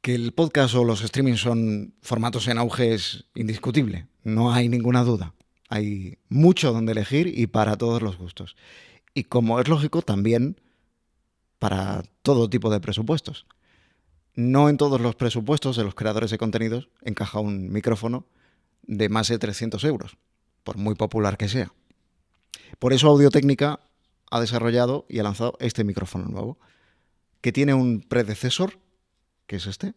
Que el podcast o los streaming son formatos en auge es indiscutible, no hay ninguna duda. Hay mucho donde elegir y para todos los gustos. Y como es lógico, también para todo tipo de presupuestos. No en todos los presupuestos de los creadores de contenidos encaja un micrófono de más de 300 euros, por muy popular que sea. Por eso Audio-Técnica ha desarrollado y ha lanzado este micrófono nuevo, que tiene un predecesor, que es este,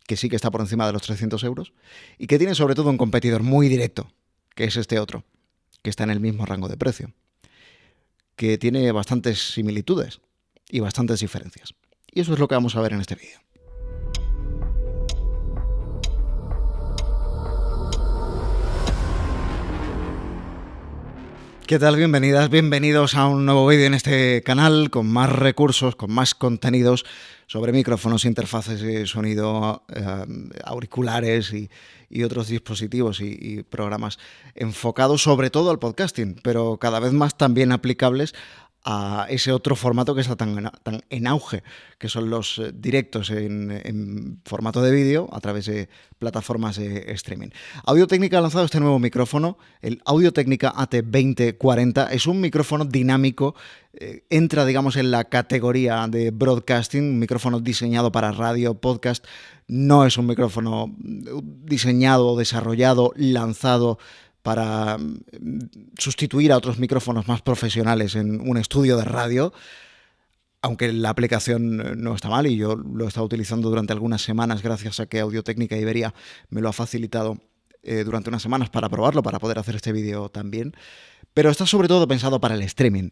que sí que está por encima de los 300 euros, y que tiene sobre todo un competidor muy directo, que es este otro, que está en el mismo rango de precio, que tiene bastantes similitudes y bastantes diferencias. Y eso es lo que vamos a ver en este vídeo. ¿Qué tal? Bienvenidas, bienvenidos a un nuevo vídeo en este canal con más recursos, con más contenidos sobre micrófonos, interfaces de sonido, auriculares y otros dispositivos y programas enfocados sobre todo al podcasting, pero cada vez más también aplicables a ese otro formato que está tan en auge, que son los directos en formato de vídeo a través de plataformas de streaming. Audio-Técnica ha lanzado este nuevo micrófono, el Audio-Técnica AT2040. Es un micrófono dinámico, entra, digamos, en la categoría de broadcasting, un micrófono diseñado para radio, podcast. No es un micrófono diseñado, desarrollado, lanzado para sustituir a otros micrófonos más profesionales en un estudio de radio, aunque la aplicación no está mal y yo lo he estado utilizando durante algunas semanas gracias a que Audio-Técnica Iberia me lo ha facilitado durante unas semanas para probarlo, para poder hacer este vídeo también. Pero está sobre todo pensado para el streaming.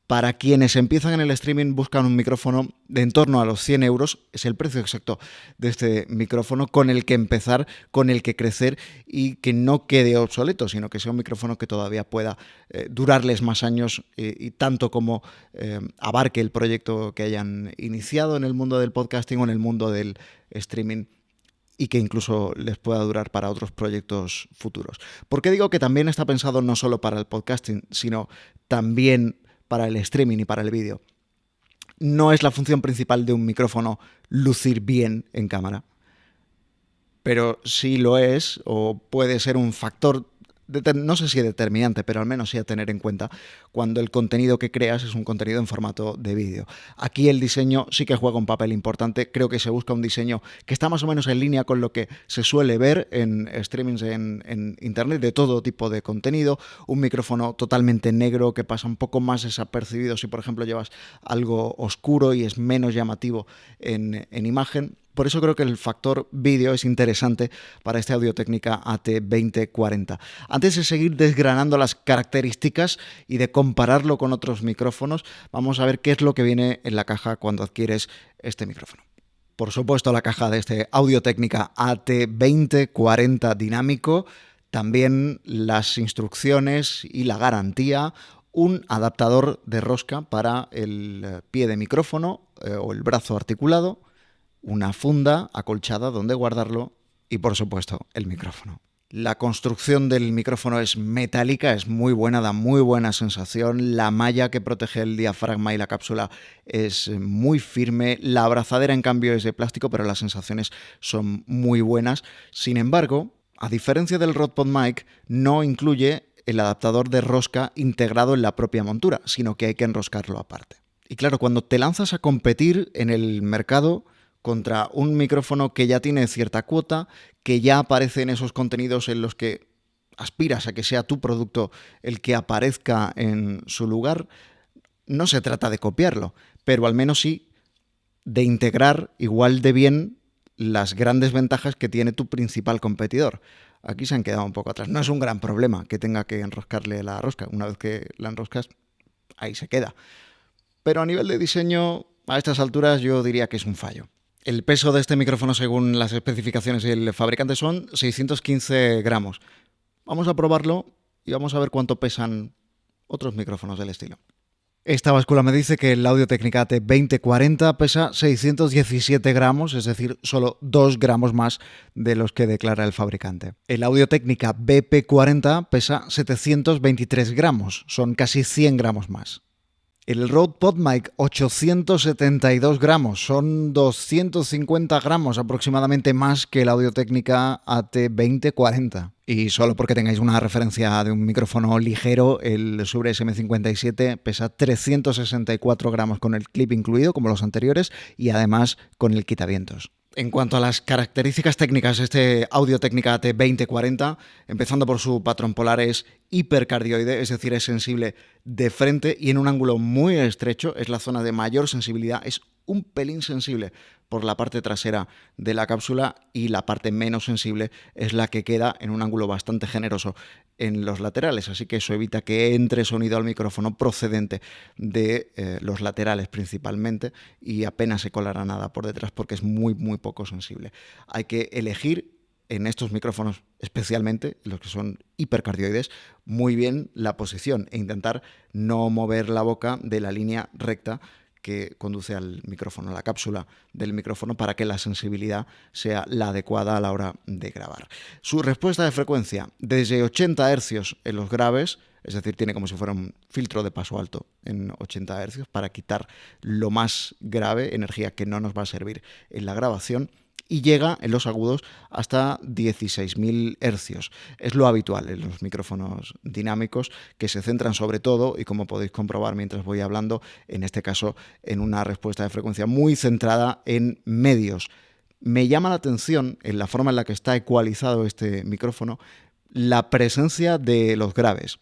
Para quienes empiezan en el streaming, buscan un micrófono de en torno a los 100 euros, es el precio exacto de este micrófono, con el que empezar, con el que crecer y que no quede obsoleto, sino que sea un micrófono que todavía pueda durarles más años y tanto como abarque el proyecto que hayan iniciado en el mundo del podcasting o en el mundo del streaming, y que incluso les pueda durar para otros proyectos futuros. ¿Por qué digo que también está pensado no solo para el podcasting, sino también para el streaming y para el vídeo? No es la función principal de un micrófono lucir bien en cámara, pero sí lo es, o puede ser un factor, no sé si determinante, pero al menos sí a tener en cuenta cuando el contenido que creas es un contenido en formato de vídeo. Aquí el diseño sí que juega un papel importante. Creo que se busca un diseño que está más o menos en línea con lo que se suele ver en streamings en internet de todo tipo de contenido. Un micrófono totalmente negro que pasa un poco más desapercibido si, por ejemplo, llevas algo oscuro y es menos llamativo en imagen. Por eso creo que el factor vídeo es interesante para este Audio-Técnica AT2040. Antes de seguir desgranando las características y de compararlo con otros micrófonos, vamos a ver qué es lo que viene en la caja cuando adquieres este micrófono. Por supuesto, la caja de este Audio-Técnica AT2040 dinámico, también las instrucciones y la garantía, un adaptador de rosca para el pie de micrófono o el brazo articulado, una funda acolchada donde guardarlo y, por supuesto, el micrófono. La construcción del micrófono es metálica, es muy buena, da muy buena sensación. La malla que protege el diafragma y la cápsula es muy firme. La abrazadera, en cambio, es de plástico, pero las sensaciones son muy buenas. Sin embargo, a diferencia del Rode PodMic, no incluye el adaptador de rosca integrado en la propia montura, sino que hay que enroscarlo aparte. Y claro, cuando te lanzas a competir en el mercado contra un micrófono que ya tiene cierta cuota, que ya aparece en esos contenidos en los que aspiras a que sea tu producto el que aparezca en su lugar, no se trata de copiarlo, pero al menos sí de integrar igual de bien las grandes ventajas que tiene tu principal competidor. Aquí se han quedado un poco atrás. No es un gran problema que tenga que enroscarle la rosca. Una vez que la enroscas, ahí se queda. Pero a nivel de diseño, a estas alturas yo diría que es un fallo. El peso de este micrófono, según las especificaciones del fabricante, son 615 gramos. Vamos a probarlo y vamos a ver cuánto pesan otros micrófonos del estilo. Esta báscula me dice que el Audio-Técnica AT2040 pesa 617 gramos, es decir, solo 2 gramos más de los que declara el fabricante. El Audio-Técnica BP40 pesa 723 gramos, son casi 100 gramos más. El Rode PodMic 872 gramos, son 250 gramos aproximadamente más que el Audio-Técnica AT2040. Y solo porque tengáis una referencia de un micrófono ligero, el Shure SM57 pesa 364 gramos con el clip incluido, como los anteriores, y además con el quitavientos. En cuanto a las características técnicas, este Audio-Técnica AT2040, empezando por su patrón polar, es hipercardioide, es decir, es sensible de frente y en un ángulo muy estrecho, es la zona de mayor sensibilidad, es un pelín sensible por la parte trasera de la cápsula y la parte menos sensible es la que queda en un ángulo bastante generoso en los laterales, así que eso evita que entre sonido al micrófono procedente de los laterales principalmente y apenas se colará nada por detrás porque es muy poco sensible. Hay que elegir en estos micrófonos, especialmente los que son hipercardioides, muy bien la posición e intentar no mover la boca de la línea recta que conduce al micrófono, a la cápsula del micrófono, para que la sensibilidad sea la adecuada a la hora de grabar. Su respuesta de frecuencia, desde 80 Hz en los graves, es decir, tiene como si fuera un filtro de paso alto en 80 Hz para quitar lo más grave, energía que no nos va a servir en la grabación, y llega en los agudos hasta 16.000 Hz. Es lo habitual en los micrófonos dinámicos, que se centran sobre todo, y como podéis comprobar mientras voy hablando, en este caso en una respuesta de frecuencia muy centrada en medios. Me llama la atención, en la forma en la que está ecualizado este micrófono, la presencia de los graves.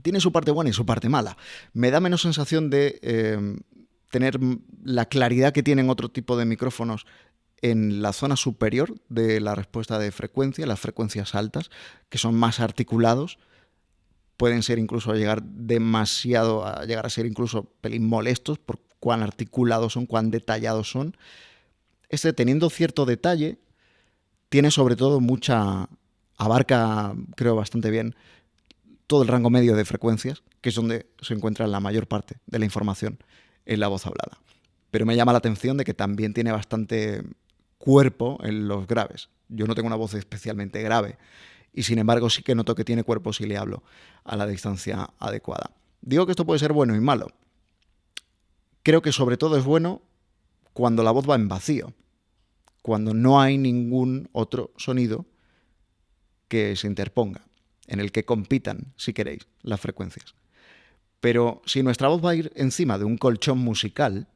Tiene su parte buena y su parte mala. Me da menos sensación de tener la claridad que tienen otro tipo de micrófonos en la zona superior de la respuesta de frecuencia, las frecuencias altas, que son más articulados, pueden ser incluso a llegar a ser incluso pelín molestos por cuán articulados son, cuán detallados son. Este, teniendo cierto detalle, tiene sobre todo abarca, creo, bastante bien todo el rango medio de frecuencias, que es donde se encuentra la mayor parte de la información en la voz hablada. Pero me llama la atención de que también tiene bastante cuerpo en los graves. Yo no tengo una voz especialmente grave y sin embargo sí que noto que tiene cuerpo si le hablo a la distancia adecuada. Digo que esto puede ser bueno y malo. Creo que sobre todo es bueno cuando la voz va en vacío, cuando no hay ningún otro sonido que se interponga, en el que compitan, si queréis, las frecuencias. Pero si nuestra voz va a ir encima de un colchón musical,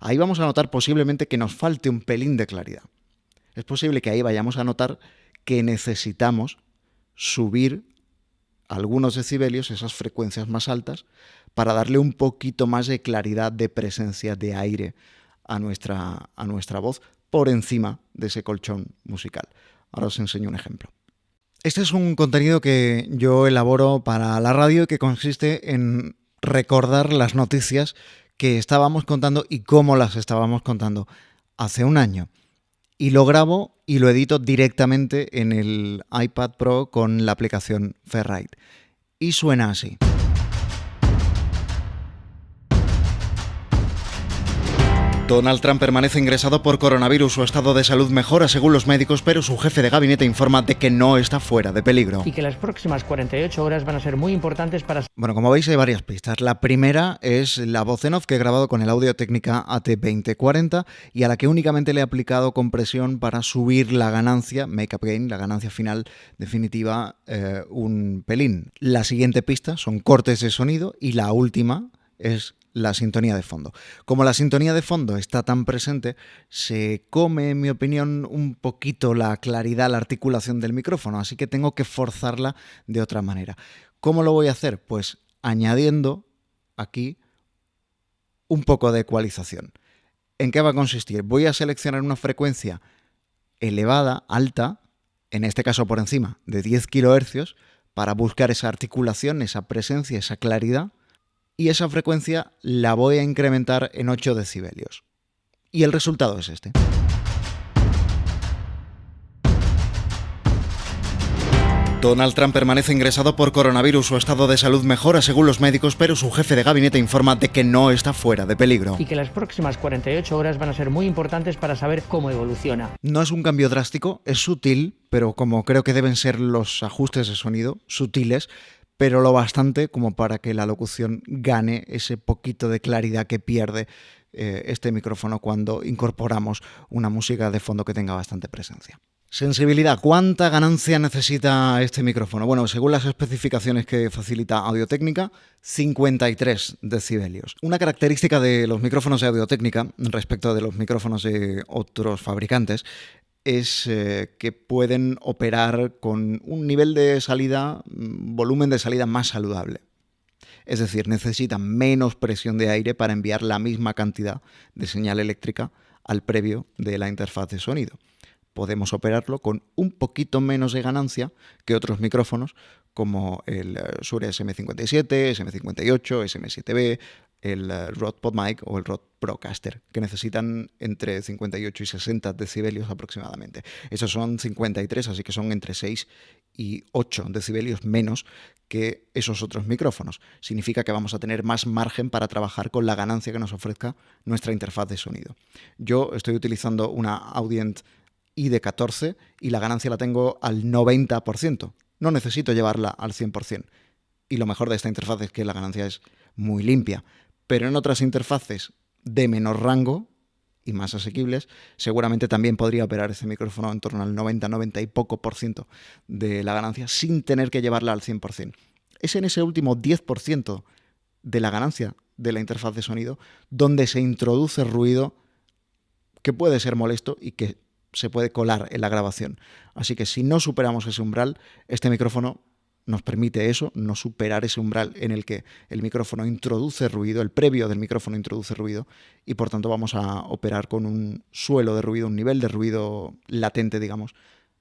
ahí vamos a notar posiblemente que nos falte un pelín de claridad. Es posible que ahí vayamos a notar que necesitamos subir algunos decibelios, esas frecuencias más altas, para darle un poquito más de claridad, de presencia, de aire a nuestra voz por encima de ese colchón musical. Ahora os enseño un ejemplo. Este es un contenido que yo elaboro para la radio y que consiste en recordar las noticias que estábamos contando y cómo las estábamos contando hace un año. Y lo grabo y lo edito directamente en el iPad Pro con la aplicación Ferrite. Y suena así. Donald Trump permanece ingresado por coronavirus. Su estado de salud mejora según los médicos, pero su jefe de gabinete informa de que no está fuera de peligro. Y que las próximas 48 horas van a ser muy importantes para... Bueno, como veis hay varias pistas. La primera es la voz en off que he grabado con el Audio-Técnica AT2040 y a la que únicamente le he aplicado compresión para subir la ganancia, make-up gain, la ganancia final definitiva, un pelín. La siguiente pista son cortes de sonido y la última es la sintonía de fondo. Como la sintonía de fondo está tan presente, se come, en mi opinión, un poquito la claridad, la articulación del micrófono, así que tengo que forzarla de otra manera. ¿Cómo lo voy a hacer? Pues añadiendo aquí un poco de ecualización. ¿En qué va a consistir? Voy a seleccionar una frecuencia elevada, alta, en este caso por encima de 10 kHz, para buscar esa articulación, esa presencia, esa claridad. Y esa frecuencia la voy a incrementar en 8 decibelios. Y el resultado es este. Donald Trump permanece ingresado por coronavirus. Su estado de salud mejora según los médicos, pero su jefe de gabinete informa de que no está fuera de peligro. Y que las próximas 48 horas van a ser muy importantes para saber cómo evoluciona. No es un cambio drástico, es sutil, pero como creo que deben ser los ajustes de sonido, sutiles, pero lo bastante como para que la locución gane ese poquito de claridad que pierde este micrófono cuando incorporamos una música de fondo que tenga bastante presencia. Sensibilidad. ¿Cuánta ganancia necesita este micrófono? Bueno, según las especificaciones que facilita Audio-Técnica, 53 decibelios. Una característica de los micrófonos de Audio-Técnica respecto de los micrófonos de otros fabricantes es que pueden operar con un nivel de salida, volumen de salida más saludable. Es decir, necesitan menos presión de aire para enviar la misma cantidad de señal eléctrica al previo de la interfaz de sonido. Podemos operarlo con un poquito menos de ganancia que otros micrófonos como el Shure SM57, SM58, SM7B, el Rode PodMic o el Rode Procaster, que necesitan entre 58 y 60 decibelios aproximadamente. Esos son 53, así que son entre 6 y 8 decibelios menos que esos otros micrófonos. Significa que vamos a tener más margen para trabajar con la ganancia que nos ofrezca nuestra interfaz de sonido. Yo estoy utilizando una Audient ID14 y la ganancia la tengo al 90%. No necesito llevarla al 100%. Y lo mejor de esta interfaz es que la ganancia es muy limpia. Pero en otras interfaces de menor rango y más asequibles, seguramente también podría operar este micrófono en torno al 90 y poco por ciento de la ganancia sin tener que llevarla al 100%. Es en ese último 10% de la ganancia de la interfaz de sonido donde se introduce ruido que puede ser molesto y que se puede colar en la grabación. Así que si no superamos ese umbral, este micrófono nos permite eso, no superar ese umbral en el que el micrófono introduce ruido, el previo del micrófono introduce ruido, y por tanto vamos a operar con un suelo de ruido, un nivel de ruido latente, digamos,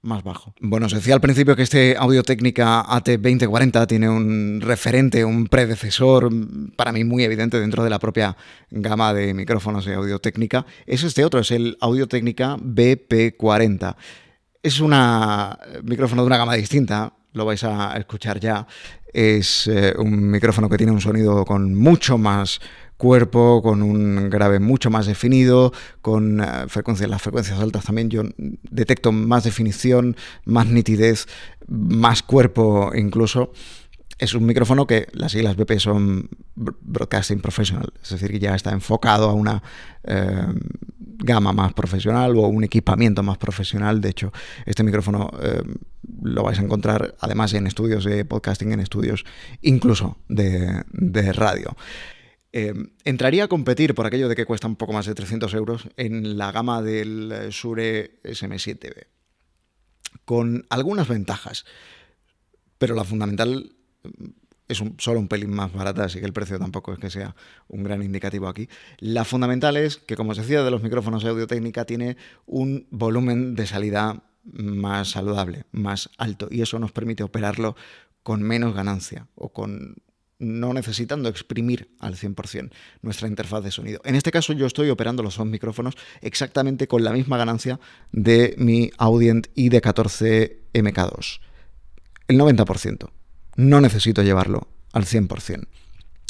más bajo. Bueno, os decía al principio que este Audio-Técnica AT2040 tiene un referente, un predecesor, para mí muy evidente dentro de la propia gama de micrófonos de Audio-Técnica. Es este otro, es el Audio-Técnica BP40. Es un micrófono de una gama distinta, lo vais a escuchar ya. Es un micrófono que tiene un sonido con mucho más cuerpo, con un grave mucho más definido, con las frecuencias altas también yo detecto más definición, más nitidez, más cuerpo incluso. Es un micrófono que las siglas BP son Broadcasting Professional, es decir, que ya está enfocado a una gama más profesional o un equipamiento más profesional. De hecho, este micrófono lo vais a encontrar además en estudios de podcasting, en estudios incluso de radio. Entraría a competir, por aquello de que cuesta un poco más de 300 euros, en la gama del Shure SM7B, con algunas ventajas, pero la fundamental es solo un pelín más barata, así que el precio tampoco es que sea un gran indicativo aquí. La fundamental es que, como os decía, de los micrófonos de Audio-Técnica tiene un volumen de salida más saludable, más alto, y eso nos permite operarlo con menos ganancia o no necesitando exprimir al 100% nuestra interfaz de sonido. En este caso yo estoy operando los dos micrófonos exactamente con la misma ganancia de mi Audient ID14 MK2. El 90%. No necesito llevarlo al 100%.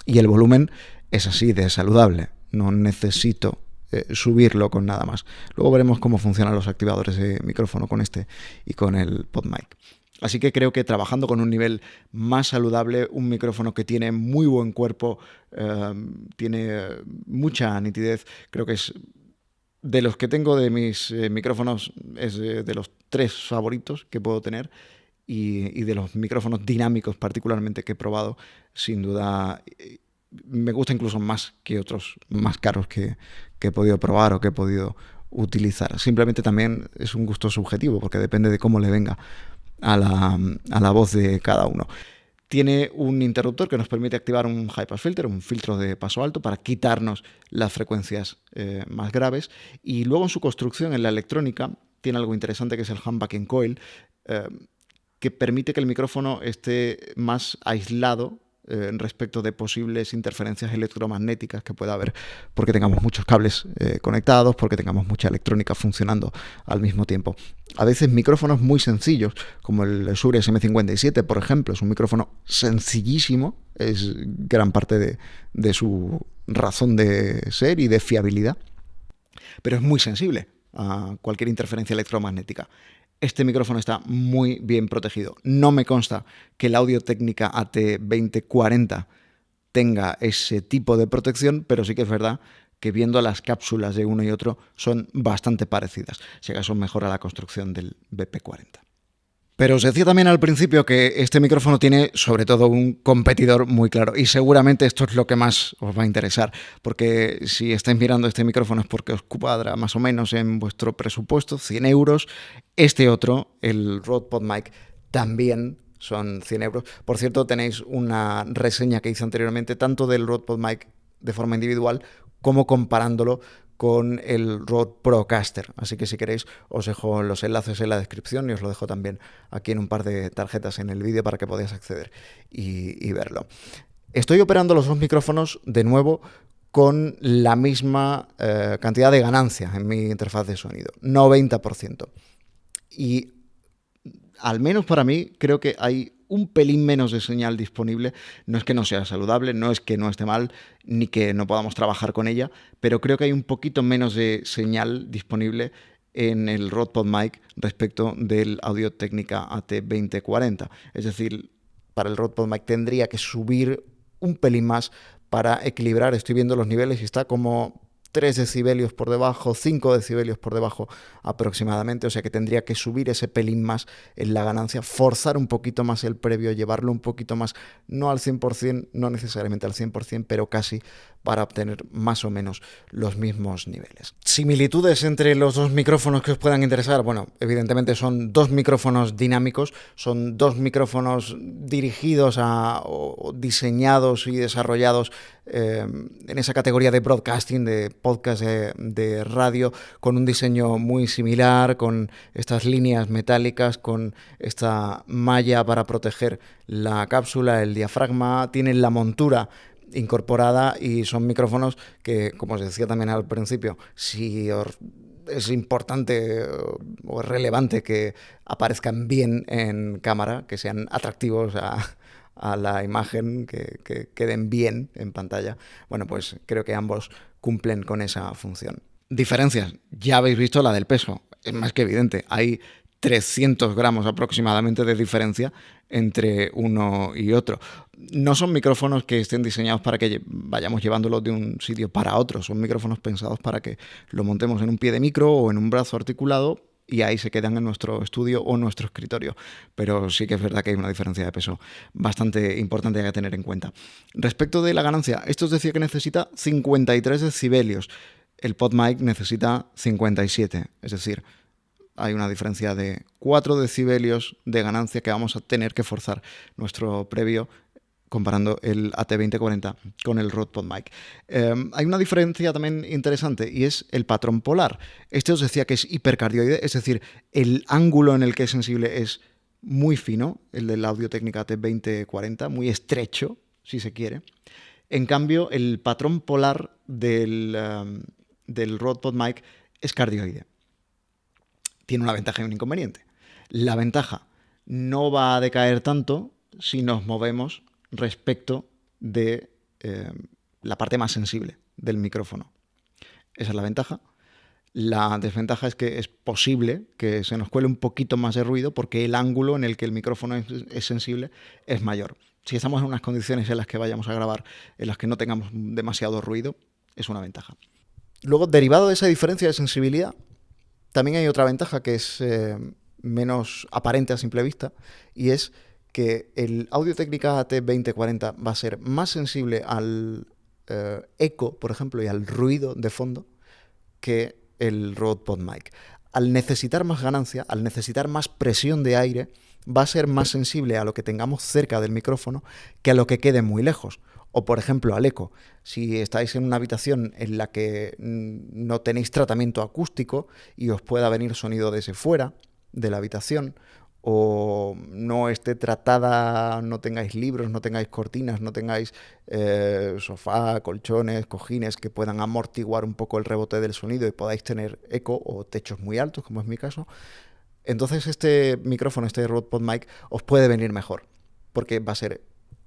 Y el volumen es así de saludable. No necesito subirlo con nada más. Luego veremos cómo funcionan los activadores de micrófono con este y con el PodMic. Así que creo que trabajando con un nivel más saludable, un micrófono que tiene muy buen cuerpo, tiene mucha nitidez, creo que es de los que tengo de mis micrófonos, es de los 3 favoritos que puedo tener, y de los micrófonos dinámicos particularmente que he probado, sin duda me gusta incluso más que otros más caros que he podido probar o que he podido utilizar. Simplemente también es un gusto subjetivo porque depende de cómo le venga a la voz de cada uno. Tiene un interruptor que nos permite activar un high pass filter, un filtro de paso alto para quitarnos las frecuencias más graves, y luego en su construcción, en la electrónica, tiene algo interesante que es el humbucking coil, que permite que el micrófono esté más aislado respecto de posibles interferencias electromagnéticas que pueda haber, porque tengamos muchos cables conectados, porque tengamos mucha electrónica funcionando al mismo tiempo. A veces micrófonos muy sencillos, como el Shure SM57, por ejemplo, es un micrófono sencillísimo, es gran parte de su razón de ser y de fiabilidad, pero es muy sensible a cualquier interferencia electromagnética. este micrófono está muy bien protegido. No me consta que el Audio-Técnica AT2040 tenga ese tipo de protección, pero sí que es verdad que viendo las cápsulas de uno y otro son bastante parecidas, si acaso mejora la construcción del BP40. Pero os decía también al principio que este micrófono tiene sobre todo un competidor muy claro y seguramente esto es lo que más os va a interesar, porque si estáis mirando este micrófono es porque os cuadra más o menos en vuestro presupuesto, 100 euros. Este otro, el Rode PodMic, también son 100 euros. Por cierto, tenéis una reseña que hice anteriormente tanto del Rode PodMic de forma individual como comparándolo con el Rode Procaster. Así que si queréis os dejo los enlaces en la descripción y os lo dejo también aquí en un par de tarjetas en el vídeo para que podáis acceder y verlo. Estoy operando los dos micrófonos de nuevo con la misma cantidad de ganancia en mi interfaz de sonido, 90%. Y al menos para mí creo que hay un pelín menos de señal disponible. No es que no sea saludable, no es que no esté mal, ni que no podamos trabajar con ella, pero creo que hay un poquito menos de señal disponible en el Rode PodMic respecto del Audio-Técnica AT2040. Es decir, para el Rode PodMic tendría que subir un pelín más para equilibrar. Estoy viendo los niveles y está como 3 decibelios por debajo, 5 decibelios por debajo aproximadamente, o sea que tendría que subir ese pelín más en la ganancia, forzar un poquito más el previo, llevarlo un poquito más, no al 100%, no necesariamente al 100%, pero casi para obtener más o menos los mismos niveles. Similitudes entre los dos micrófonos que os puedan interesar, bueno, evidentemente son dos micrófonos dinámicos, son dos micrófonos dirigidos o diseñados y desarrollados en esa categoría de broadcasting, de podcast de radio, con un diseño muy similar, con estas líneas metálicas, con esta malla para proteger la cápsula, el diafragma, tienen la montura incorporada y son micrófonos que, como os decía también al principio, si es importante o es relevante que aparezcan bien en cámara, que sean atractivos a la imagen, que queden bien en pantalla, bueno, pues creo que ambos cumplen con esa función. Diferencias, ya habéis visto la del peso, es más que evidente, hay 300 gramos aproximadamente de diferencia entre uno y otro. No son micrófonos que estén diseñados para que vayamos llevándolos de un sitio para otro, son micrófonos pensados para que lo montemos en un pie de micro o en un brazo articulado y ahí se quedan en nuestro estudio o nuestro escritorio. Pero sí que es verdad que hay una diferencia de peso bastante importante a tener en cuenta. Respecto de la ganancia, esto os decía que necesita 53 decibelios. El PodMic necesita 57, es decir, hay una diferencia de 4 decibelios de ganancia que vamos a tener que forzar nuestro previo comparando el AT2040 con el Rode PodMic. Hay una diferencia también interesante y es el patrón polar. Este os decía que es hipercardioide, es decir, el ángulo en el que es sensible es muy fino, el del Audio-Técnica AT2040, muy estrecho, si se quiere. En cambio, el patrón polar del Rode PodMic es cardioide. Tiene una ventaja y un inconveniente. La ventaja no va a decaer tanto si nos movemos respecto de la parte más sensible del micrófono. Esa es la ventaja. La desventaja es que es posible que se nos cuele un poquito más de ruido porque el ángulo en el que el micrófono es sensible es mayor. Si estamos en unas condiciones en las que vayamos a grabar, en las que no tengamos demasiado ruido, es una ventaja. Luego, derivado de esa diferencia de sensibilidad, también hay otra ventaja que es menos aparente a simple vista, y es que el Audio-Técnica AT2040 va a ser más sensible al eco, por ejemplo, y al ruido de fondo que el Rode PodMic. Al necesitar más ganancia, al necesitar más presión de aire, va a ser más sensible a lo que tengamos cerca del micrófono que a lo que quede muy lejos. O, por ejemplo, al eco. Si estáis en una habitación en la que no tenéis tratamiento acústico y os pueda venir sonido desde fuera de la habitación, o no esté tratada, no tengáis libros, no tengáis cortinas, no tengáis sofá, colchones, cojines que puedan amortiguar un poco el rebote del sonido y podáis tener eco o techos muy altos, como es mi caso, entonces este micrófono, este Rode PodMic, os puede venir mejor, porque va a ser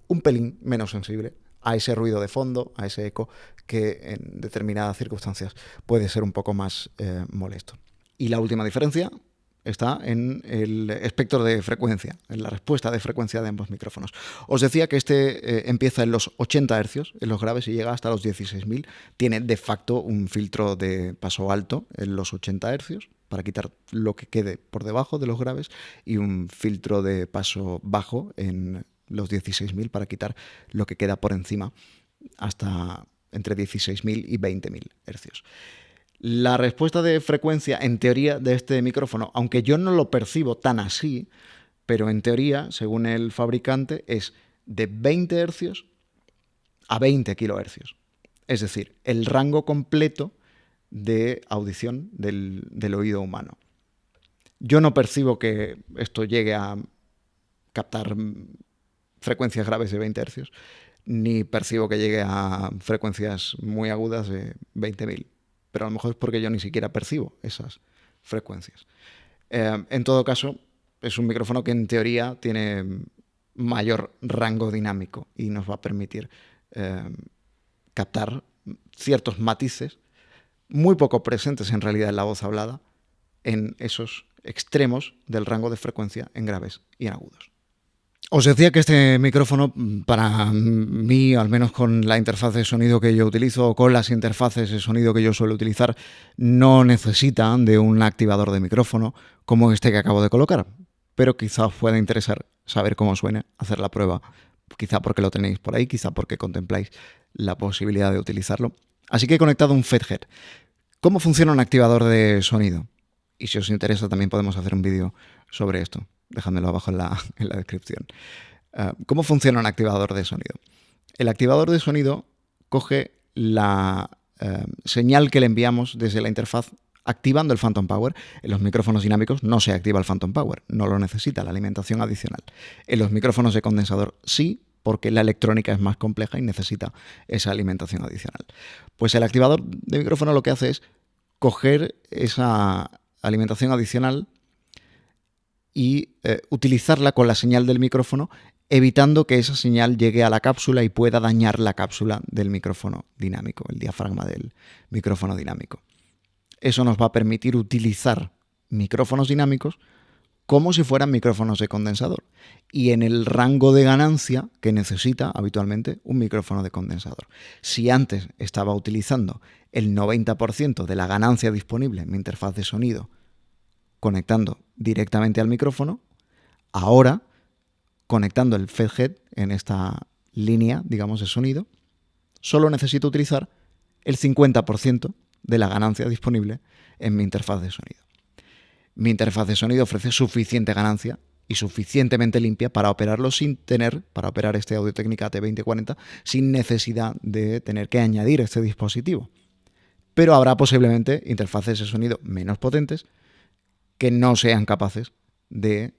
un pelín menos sensible a ese ruido de fondo, a ese eco, que en determinadas circunstancias puede ser un poco más molesto. Y la última diferencia está en el espectro de frecuencia, en la respuesta de frecuencia de ambos micrófonos. Os decía que este empieza en los 80 Hz en los graves y llega hasta los 16.000. Tiene de facto un filtro de paso alto en los 80 Hz para quitar lo que quede por debajo de los graves y un filtro de paso bajo en los 16.000 para quitar lo que queda por encima hasta entre 16.000 y 20.000 Hz. La respuesta de frecuencia, en teoría, de este micrófono, aunque yo no lo percibo tan así, pero en teoría, según el fabricante, es de 20 Hz a 20 kHz. Es decir, el rango completo de audición del oído humano. Yo no percibo que esto llegue a captar frecuencias graves de 20 Hz, ni percibo que llegue a frecuencias muy agudas de 20.000. Pero a lo mejor es porque yo ni siquiera percibo esas frecuencias. En todo caso, es un micrófono que en teoría tiene mayor rango dinámico y nos va a permitir captar ciertos matices muy poco presentes en realidad en la voz hablada en esos extremos del rango de frecuencia en graves y en agudos. Os decía que este micrófono, para mí, al menos con la interfaz de sonido que yo utilizo o con las interfaces de sonido que yo suelo utilizar, no necesita de un activador de micrófono como este que acabo de colocar. Pero quizá os pueda interesar saber cómo suena, hacer la prueba, quizá porque lo tenéis por ahí, quizá porque contempláis la posibilidad de utilizarlo. Así que he conectado un FEThead. ¿Cómo funciona un activador de sonido? Y si os interesa también podemos hacer un vídeo sobre esto. Dejádmelo abajo en la descripción. ¿Cómo funciona un activador de sonido? El activador de sonido coge la señal que le enviamos desde la interfaz activando el Phantom Power. En los micrófonos dinámicos no se activa el Phantom Power, no lo necesita la alimentación adicional. En los micrófonos de condensador sí, porque la electrónica es más compleja y necesita esa alimentación adicional. Pues el activador de micrófono lo que hace es coger esa alimentación adicional y utilizarla con la señal del micrófono, evitando que esa señal llegue a la cápsula y pueda dañar la cápsula del micrófono dinámico, el diafragma del micrófono dinámico. Eso nos va a permitir utilizar micrófonos dinámicos como si fueran micrófonos de condensador y en el rango de ganancia que necesita habitualmente un micrófono de condensador. Si antes estaba utilizando el 90% de la ganancia disponible en mi interfaz de sonido conectando directamente al micrófono, ahora conectando el FEThead en esta línea, digamos, de sonido, solo necesito utilizar el 50% de la ganancia disponible en mi interfaz de sonido. Mi interfaz de sonido ofrece suficiente ganancia y suficientemente limpia para operarlo para operar este Audio-Technica AT2040 sin necesidad de tener que añadir este dispositivo. Pero habrá posiblemente interfaces de sonido menos potentes que no sean capaces de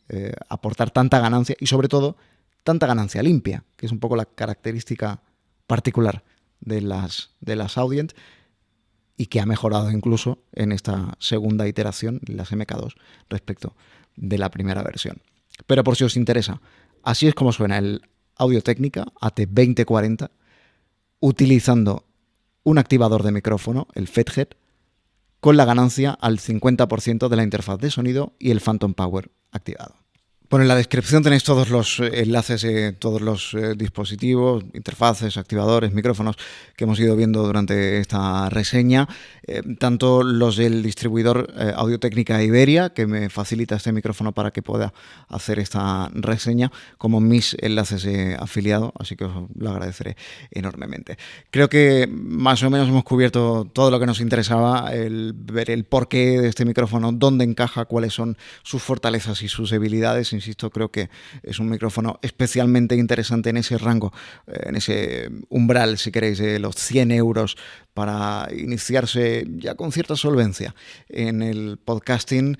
aportar tanta ganancia y sobre todo tanta ganancia limpia, que es un poco la característica particular de las Audient y que ha mejorado incluso en esta segunda iteración, las MK2, respecto de la primera versión. Pero por si os interesa, así es como suena el Audio-Technica AT2040 utilizando un activador de micrófono, el FEThead, con la ganancia al 50% de la interfaz de sonido y el Phantom Power activado. Bueno, en la descripción tenéis todos los enlaces de todos los dispositivos, interfaces, activadores, micrófonos que hemos ido viendo durante esta reseña, tanto los del distribuidor Audio-Technica Iberia, que me facilita este micrófono para que pueda hacer esta reseña, como mis enlaces de afiliado, así que os lo agradeceré enormemente. Creo que más o menos hemos cubierto todo lo que nos interesaba, el ver el porqué de este micrófono, dónde encaja, cuáles son sus fortalezas y sus debilidades. Insisto, creo que es un micrófono especialmente interesante en ese rango, en ese umbral, si queréis, de los 100 euros para iniciarse ya con cierta solvencia en el podcasting,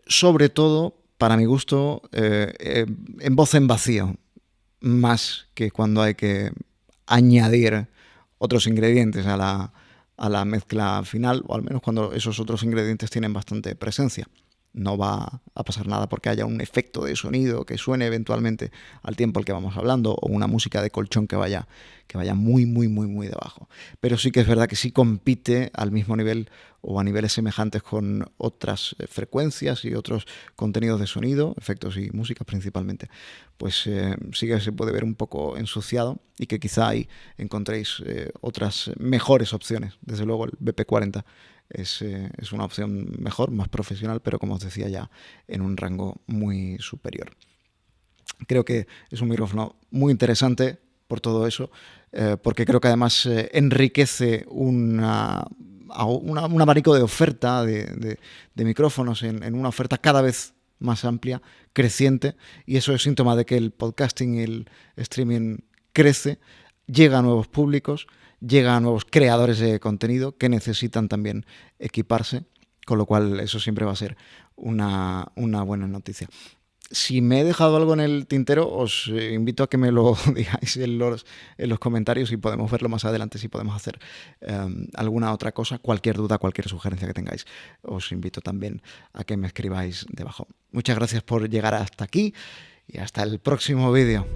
sobre todo, para mi gusto, en voz en vacío, más que cuando hay que añadir otros ingredientes a la mezcla final, o al menos cuando esos otros ingredientes tienen bastante presencia. no va a pasar nada porque haya un efecto de sonido que suene eventualmente al tiempo al que vamos hablando, o una música de colchón que vaya muy, muy, muy, muy debajo. Pero sí que es verdad que sí compite al mismo nivel o a niveles semejantes con otras frecuencias y otros contenidos de sonido, efectos y música principalmente, pues sí que se puede ver un poco ensuciado, y que quizá ahí encontréis otras mejores opciones. Desde luego el BP40 es una opción mejor, más profesional, pero como os decía, ya en un rango muy superior. Creo que es un micrófono muy interesante por todo eso, porque creo que además enriquece un abanico de oferta de micrófonos en una oferta cada vez más amplia, creciente, y eso es síntoma de que el podcasting y el streaming crece, llega a nuevos públicos, llega a nuevos creadores de contenido que necesitan también equiparse, con lo cual eso siempre va a ser una buena noticia. Si me he dejado algo en el tintero, os invito a que me lo digáis en los comentarios, y podemos verlo más adelante, si podemos hacer alguna otra cosa. Cualquier duda, cualquier sugerencia que tengáis, os invito también a que me escribáis debajo. Muchas gracias por llegar hasta aquí y hasta el próximo vídeo.